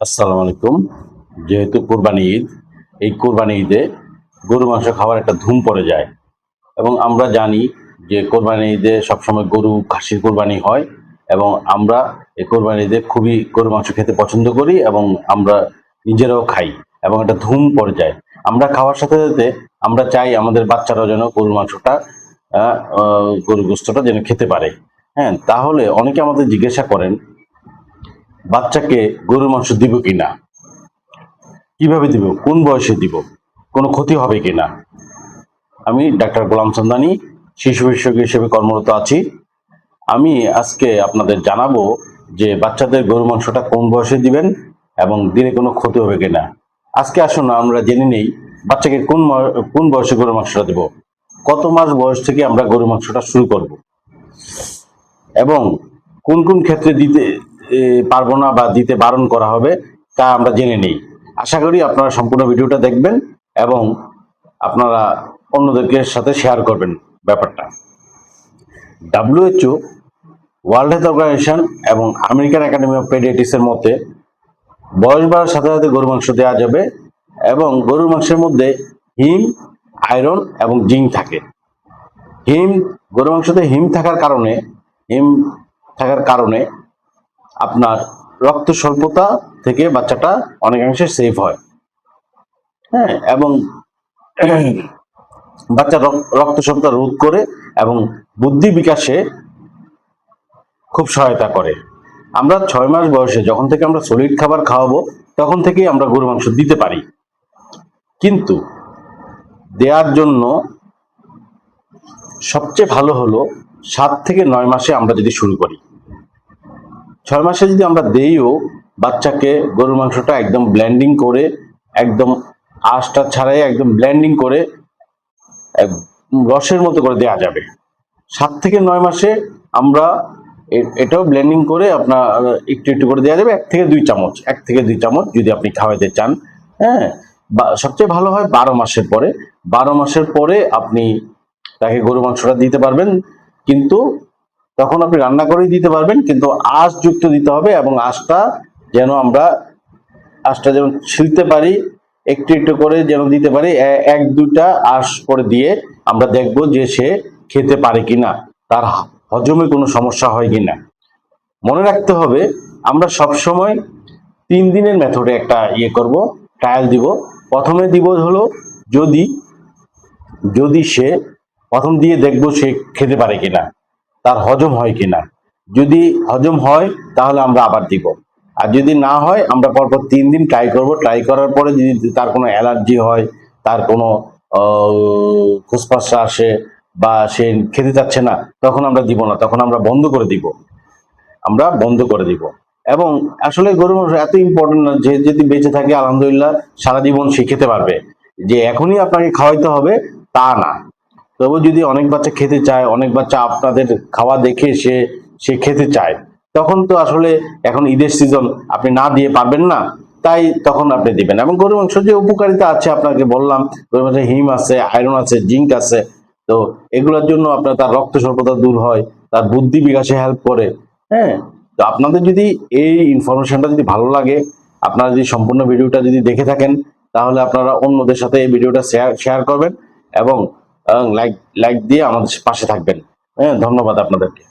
আসসালামু আলাইকুম। যেহেতু কোরবানি ঈদ, এই কোরবানি ঈদে গরু মাংস খাওয়ার একটা ধুম পড়ে যায় এবং আমরা জানি যে কোরবানি ঈদে সবসময় গরু খাসির কোরবানি হয় এবং আমরা এই কোরবানি ঈদে খুবই গরু মাংস খেতে পছন্দ করি এবং আমরা নিজেরাও খাই এবং একটা ধুম পড়ে যায়। আমরা খাওয়ার সাথে সাথে আমরা চাই আমাদের বাচ্চারাও যেন গরু মাংসটা গরু গোস্তটা যেন খেতে পারে। হ্যাঁ, তাহলে অনেকে আমাদের জিজ্ঞাসা করেন বাচ্চাকে গরুর মাংস দিব কিনা, কিভাবে দিব, কোন বয়সে দিব, কোনো ক্ষতি হবে কিনা। আমি ডাক্তার গোলাম চান্দানি, শিশু বিশেষজ্ঞ হিসেবে কর্মরত আছি। আমি আজকে আপনাদের জানাবো যে বাচ্চাদের গরু মাংসটা কোন বয়সে দিবেন এবং দিলে কোনো ক্ষতি হবে কিনা। আজকে আসুন আমরা জেনে নেই বাচ্চাকে কোন বয়সে গরু মাংসটা দেব, কত মাস বয়স থেকে আমরা গরু মাংসটা শুরু করব এবং কোন কোন ক্ষেত্রে দিতে পারবো না বা দিতে বারণ করা হবে তা আমরা জেনে নেই। আশা করি আপনারা সম্পূর্ণ ভিডিওটা দেখবেন এবং আপনারা অন্যদেরকে সাথে শেয়ার করবেন ব্যাপারটা। WHO, ওয়ার্ল্ড হেলথ অর্গানাইজেশন এবং আমেরিকান একাডেমি অফ পেডিয়াট্রিক্সের মতে বয়স বাড়ার সাথে সাথে গরুর মাংস দেওয়া যাবে এবং গরুর মাংসের মধ্যে হিম, আয়রন এবং জিঙ্ক থাকে। গরুর মাংসতে হিম থাকার কারণে আপনার রক্ত স্বল্পতা থেকে বাচ্চাটা অনেকাংশে সেভ হয়। হ্যাঁ, এবং বাচ্চা রক্ত স্বল্পতা রোধ করে এবং বুদ্ধি বিকাশে খুব সহায়তা করে। আমরা 6 মাস বয়সে যখন থেকে আমরা সলিড খাবার খাওয়াবো তখন থেকেই আমরা গরু মাংস দিতে পারি, কিন্তু দেওয়ার জন্য সবচেয়ে ভালো হলো 7 থেকে 9 মাসে আমরা যদি শুরু করি। 6 মাসে যদি আমরা দেইও বাচ্চাকে গরুর মাংসটা একদম ব্লেন্ডিং করে, একদম আঁশটা ছাড়াই একদম ব্লেন্ডিং করে রসের মতো করে দেওয়া যাবে। 7 থেকে 9 মাসে আমরা এটাও ব্লেন্ডিং করে আপনার একটু একটু করে দেওয়া যাবে, 1 থেকে 2 চামচ যদি আপনি খাওয়াইতে চান। হ্যাঁ, সবচেয়ে ভালো হয় 12 মাসের পরে। 12 মাসের পরে আপনি তাকে গরু মাংসটা দিতে পারবেন, কিন্তু তখন আপনি রান্না করেই দিতে পারবেন, কিন্তু আঁশযুক্ত দিতে হবে এবং আঁশটা যেন ছিলতে পারি, একটু একটু করে যেন দিতে পারি। 1-2টা আঁশ করে দিয়ে আমরা দেখব যে সে খেতে পারে কিনা, তার হজমে কোনো সমস্যা হয় কিনা। মনে রাখতে হবে আমরা সবসময় 3 দিনের মেথডে একটা করব, ট্রায়াল দিব। প্রথমে দিব হলো যদি সে প্রথম দিয়ে দেখবো সে খেতে পারে কিনা, তার হজম হয় কিনা। যদি হজম হয় তাহলে আমরা আবার দিব, আর যদি না হয় আমরা পরপর 3 দিন ট্রাই করব। ট্রাই করার পরে যদি তার কোনো অ্যালার্জি হয়, তার কোনো খুসপাসা আসে বা সে খেতে চাচ্ছে না, তখন আমরা দিব না, তখন আমরা বন্ধ করে দিব। এবং আসলে গরু মাংস এত ইম্পর্টেন্ট না যে যদি বেঁচে থাকে আলহামদুলিল্লাহ সারা জীবন সে খেতে পারবে, যে এখনই আপনাকে খাওয়াইতে হবে তা না। তবু যদি অনেক বাচ্চা খেতে চায়, অনেক বাচ্চা আপনাদের খাওয়া দেখে সে খেতে চায়, তখন তো আসলে এখন ঈদের সিজন, আপনি না দিয়ে পারবেন না, তাই তখন আপনি দিবেন। এবং গরু মাংস যে উপকারিতা আছে আপনাকে বললাম, গরু মাংসে হিম আছে, আয়রন আছে, জিঙ্ক আছে। তো এগুলোর জন্য আপনার তার রক্ত স্বল্পতা দূর হয়, তার বুদ্ধি বিকাশে হেল্প করে। হ্যাঁ, তো আপনাদের যদি এই ইনফরমেশনটা যদি ভালো লাগে, আপনারা যদি সম্পূর্ণ ভিডিওটা যদি দেখে থাকেন, তাহলে আপনারা অন্যদের সাথে এই ভিডিওটা শেয়ার করবেন এবং লাইক দিয়ে আমাদের পাশে থাকবেন। হ্যাঁ, ধন্যবাদ আপনাদেরকে।